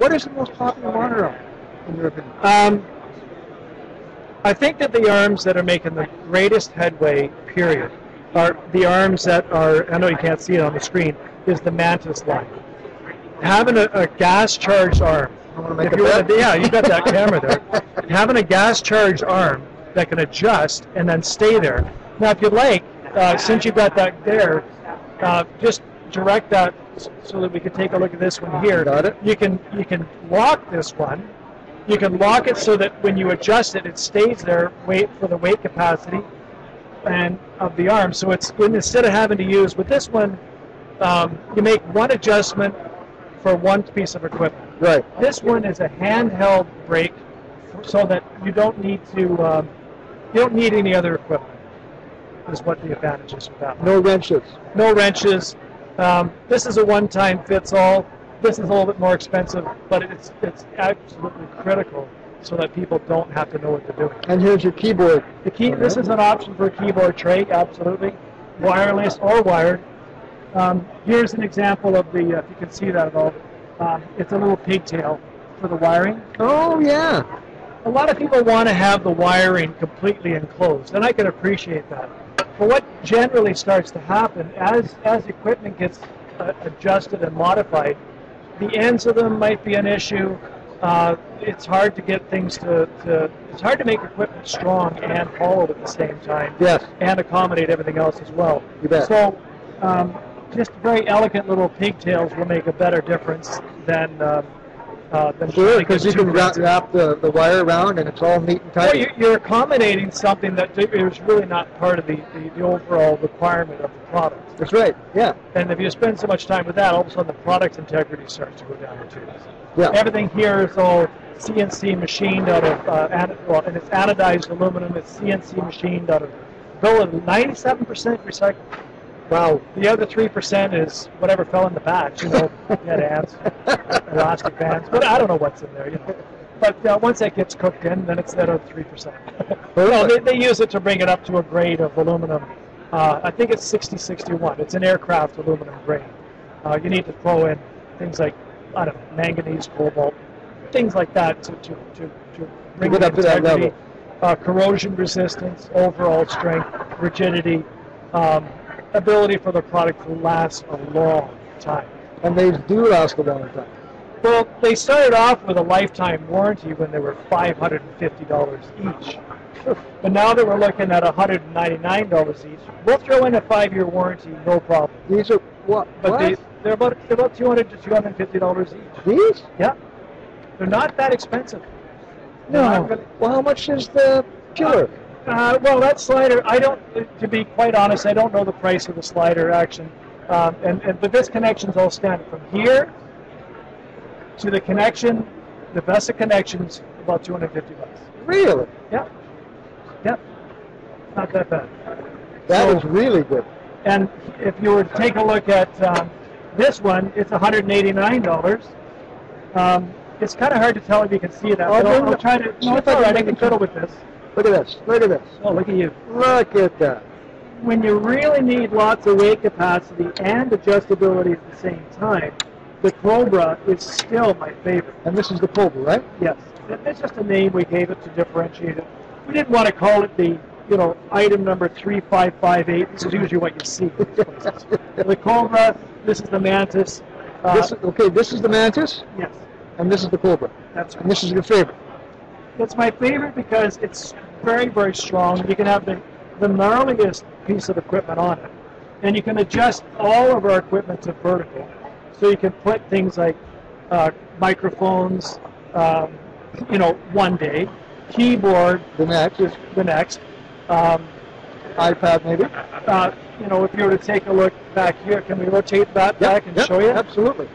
What is the most popular monitor arm, in your opinion? I think that the arms that are making the greatest headway, period, are the arms that are, I know you can't see it on the screen, is the Mantis line. Having a gas-charged arm, if you want to, yeah, you got that camera there. Having a gas-charged arm that can adjust and then stay there. Now, if you'd like, since you've got that there, just direct that so that we can take a look at this one here. Got it. You can lock this one. You can lock it so that when you adjust it, it stays there. Wait for the weight capacity and of the arm. So it's instead of having to use with this one, you make one adjustment for one piece of equipment. Right. This one is a handheld brake, so that you don't need to you don't need any other equipment. Is what the advantage is with that one. No wrenches. No wrenches. This is a one-time fits all. This is a little bit more expensive, but it's absolutely critical so that people don't have to know what they're doing. And here's your keyboard. This is an option for a keyboard tray, absolutely, wireless or wired. Here's an example of the, if you can see that at all, it's a little pigtail for the wiring. Oh, yeah. A lot of people want to have the wiring completely enclosed, and I can appreciate that. But what generally starts to happen as equipment gets adjusted and modified, the ends of them might be an issue. It's hard to get things it's hard to make equipment strong and hollow at the same time. Yes. And accommodate everything else as well. You bet. So just very elegant little pigtails will make a better difference than sure, because you can wrap the wire around and it's all neat and tight. Well, you're accommodating something that is really not part of the overall requirement of the product. That's right, yeah. And if you spend so much time with that, all of a sudden the product integrity starts to go down the tubes. Yeah. Everything here is all CNC machined out of, and it's anodized aluminum. It's CNC machined out of billet, 97% recycled. Wow. The other 3% is whatever fell in the batch. You know, dead ants, elastic bands. But I don't know what's in there. You know. But once that gets cooked in, then it's that other 3%. No, they use it to bring it up to a grade of aluminum. I think it's 6061. It's an aircraft aluminum grade. You need to throw in things like, I don't know, manganese, cobalt, things like that to bring it up to that level. Corrosion resistance, overall strength, rigidity, ability for the product to last a long time. And they do last a long time. Well, they started off with a lifetime warranty when they were $550 each. But now that we're looking at $199 each, we'll throw in a 5-year warranty, no problem. These are what? But they're about $200 to $250 each. These? Yeah. They're not that expensive. No. Well, how much is the chiller? Well, that slider, to be quite honest, I don't know the price of the slider action. But this connection's all standard. From here to the connection, the VESA connection's about $250. Really? Yeah. Yeah. Not that bad. That is really good. And if you were to take a look at this one, it's $189. It's kind of hard to tell if you can see that. I'll try to. No, it's all right. I can fiddle with this. Look at this. Look at this. Oh, look at you. Look at that. When you really need lots of weight capacity and adjustability at the same time, the Cobra is still my favorite. And this is the Cobra, right? Yes. It's just a name we gave it to differentiate it. We didn't want to call it the, item number 3558. This is usually what you see. The Cobra, this is the Mantis. This is the Mantis? Yes. And this is the Cobra. That's right. And this is your favorite? It's my favorite because it's very, very strong. You can have the gnarliest piece of equipment on it. And you can adjust all of our equipment to vertical. So you can put things like microphones, one day, keyboard the next. iPad maybe. If you were to take a look back here, can we rotate that back and show you? Absolutely.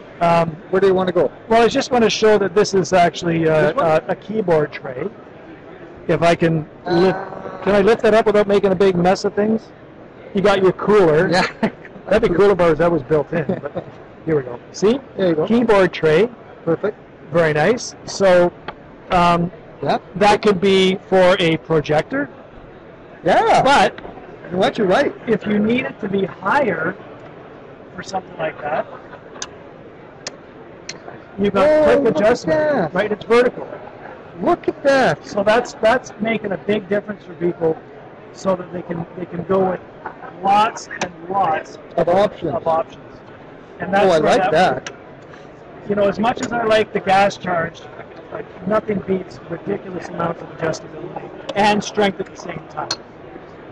Where do you want to go? Well, I just want to show that this is actually a keyboard tray. If I can can I lift that up without making a big mess of things? You got your cooler. Yeah. That'd be cooler bars that was built in. But here we go. See? There you go. Keyboard tray. Perfect. Very nice. So that could be for a projector. Yeah. But you're right. If you need it to be higher for something like that, You've got Oh, quick look at adjustment, that. right? It's vertical. Look at that. So that's making a big difference for people, so that they can go with lots and lots Of options. And that's Oh, I where like that. You know, as much as I like the gas charge, nothing beats ridiculous amounts of adjustability and strength at the same time.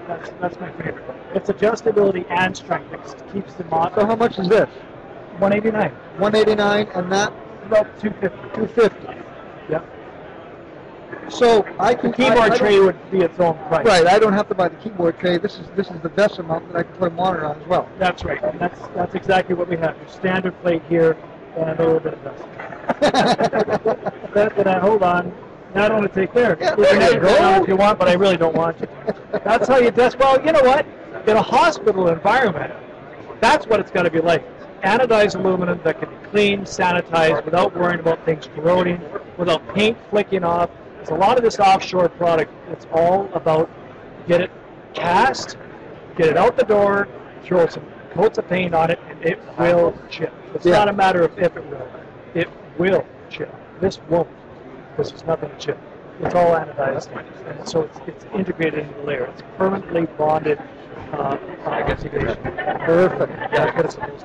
That's my favorite. It's adjustability and strength. It keeps the mod. So how much is this? $189. $189, and that About $250. $250. Yeah. So I can The keyboard tray would be its own price. Right, I don't have to buy the keyboard tray. This is the best amount that I can put a monitor on as well. That's right. And that's exactly what we have. Your standard plate here and a little bit of dust. Then hold on. Now I don't want to take there. Yeah, You can there you edit that go. out if you want, but I really don't want you to. That's how you test. Well, you know what? In a hospital environment, that's what it's got to be like. Anodized aluminum that can be cleaned, sanitized, without worrying about things corroding, without paint flicking off. There's a lot of this offshore product. It's all about get it cast, get it out the door, throw some coats of paint on it, and it will chip. It's not a matter of if it will. It will chip. This won't, because there's nothing to chip. It's all anodized, and so it's integrated into the layer. It's permanently bonded oxidation. Perfect. That's what it's supposed to be.